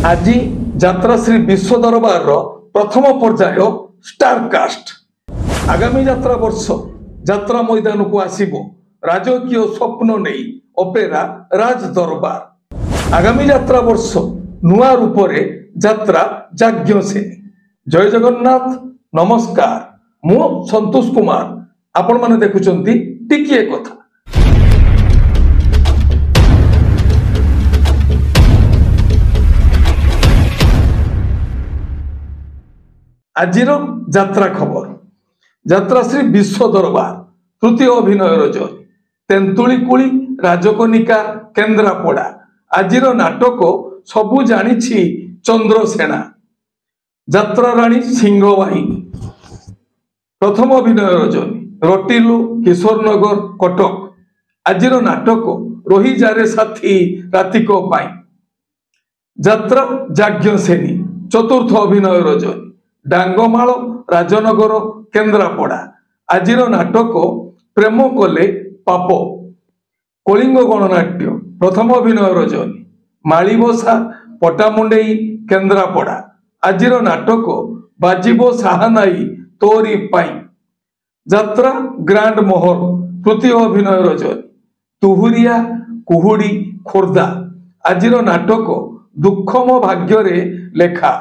आज यात्राश्री विश्व दरबार प्रथम पर्याय स्टारकास्ट आगामी यात्रा वर्ष यात्रा मैदान को आसिबो राजकीय स्वप्न नहीं अपेरा राज दरबार आगामी यात्रा वर्ष नुआ रूप रे यात्रा जाज्ञ सेनी। जय जगन्नाथ नमस्कार मु संतोष कुमार आपण माने देखुचंती टिकिए कथा। आजिर यात्रा खबर यात्राश्री विश्व दरबार तृतीय अभिनयर जय तेंतुलीकुली राजकनिका केन्द्रापड़ा आजिर नाटक सबु जानिछि चंद्रसेना यात्रा राणी सिंहवाहिनी प्रथम अभिनयर जय रटिलु किशोरनगर कटक आजिर नाटक रोही जारे साथी रातिको पाई यात्रा जाज्ञ सेनी चतुर्थ अभिनयर जय डांगमाल राजनगर केन्द्रापड़ा आजिर नाटक प्रेम कले पाप कलिंग गणनाट्य प्रथम अभिनय रजनी मालीबसा पटामुंडेई केन्द्रापड़ा आजिर नाटक बाजिबो साहानाई तोरी पाई यात्रा ग्रांड मोहर तृतीय अभिनय रजनी तुहुरिया कुहुड़ी खोर्धा आजिर नाटक दुखम भाग्य रे लेखा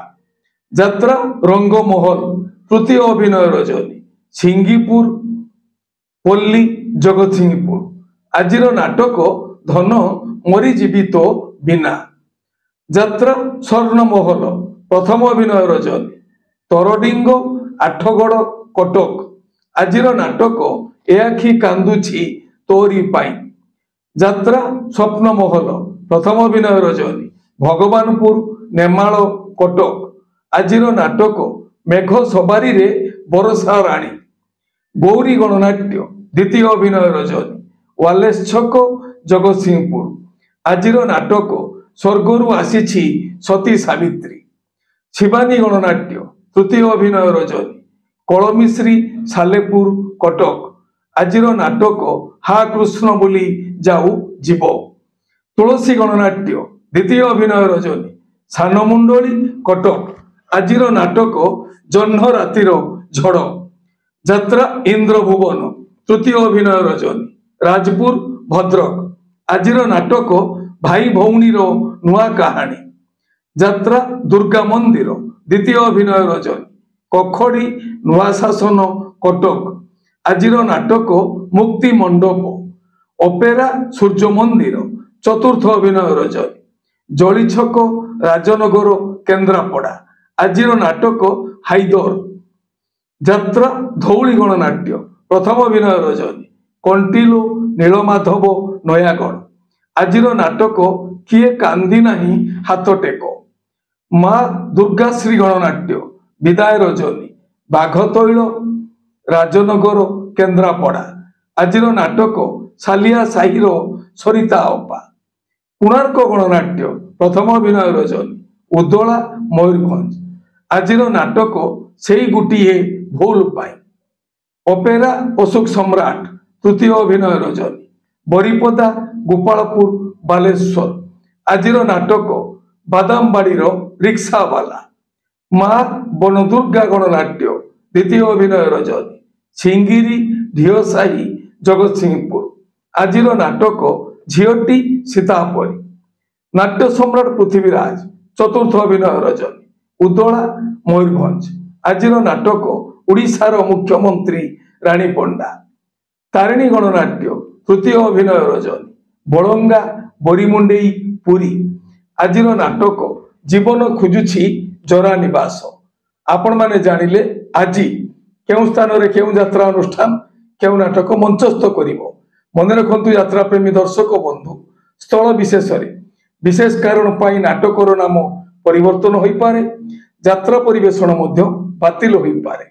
यात्रा रंगमहल तृतीय अभिनय रजनी सिंगीपुर पल्ली जगतसिंहपुर आजिर नाटक धन मरी जीवित बिना यात्रा स्वर्णमहल प्रथम अभिनय रजनी तरडिंग आठगड़ कटक आजिर नाटक एआखि कांदुछि तोरी पाई यात्रा स्वप्नमहल प्रथम अभिनय रजनी भगवानपुर नेमाल कटक आजिर नाटक मेघ सवारी रे बरसा राणी गौरी गणनाट्य द्वितीय अभिनय रजनी वालेस छक जगतसिंहपुर आजिर नाटक स्वर्गरु आसीछि सती सावित्री शिवानी गणनाट्य तृतीय अभिनय रजनी कलमिश्री सालेपुर कटक आजिर नाटक हा कृष्ण बोली जाऊ जीव तुलसी गणनाट्य द्वितीय अभिनय रजनी सानमुंडली कटक आजिर नाटक जह्न रातिर झड़ यात्रा इंद्रभुवन तृतीय अभिनय रजनी राजपुर भद्रक आजिर नाटक भाई भौणीर नुआ कहानी यात्रा दुर्गा मंदिर द्वितीय अभिनय रजनी कखड़ी नुआ शासन कटक आजिर नाटक मुक्ति मंडप अपेरा सूर्य मंदिर चतुर्थ अभिनय रजनी जलिछक राजनगर केन्द्रापड़ा आजिर नाटक हाइदर यात्रा धौली गणनाट्य प्रथम अभिनय रजनी कंटिलो नीलमाधव नयागढ़ आजिर नाटक किए कांदी नाही हाथ टेक माँ दुर्गाश्री गणनाट्य विदाय रजनी बाघतैल राजनगर केन्द्रापड़ा आजिर नाटक सालिया साहिर सरिता अपा कोणार्क गणनाट्य प्रथम अभिनय रजनी उदला मयूरभंज आजिर नाटक से गोटे भूल पाई अपेरा अशोक सम्राट तृतीय अभिनय रजनी बरीपदा गोपालपुर बालेश्वर आजिर नाटक बादामबाड़ीर रिक्सावाला माँ बनदुर्गा गणनाट्य द्वितीय अभिनय रजनी सिंगिरी ढिओसाही जगतसिंहपुर आजिर नाटक झीटी सीतापरी नाट्य सम्राट पृथ्वीराज चतुर्थ अभिनय रजनी उदला मयूरभंज आजिर नाटक उड़ीसार मुख्यमंत्री रानी पंडा तारिणी गणनाट्य तृतीय अभिनय रजनी बड़ंगा बोरीमुंडेई पुरी आजिर नाटक जीवन खोजुछि जरा निवास आपण माने जानिले आज केउ स्थान रे केउ यात्रा अनुष्ठान केउ नाटक मंचस्थ करिवो मन रखंतु यात्रा प्रेमी दर्शक बंधु स्थल विशेष रे विशेष कारण पाई नाटकर नाम परिवर्तन होई पारे यात्रा परिवेषण मध्य बातिल होई पारे।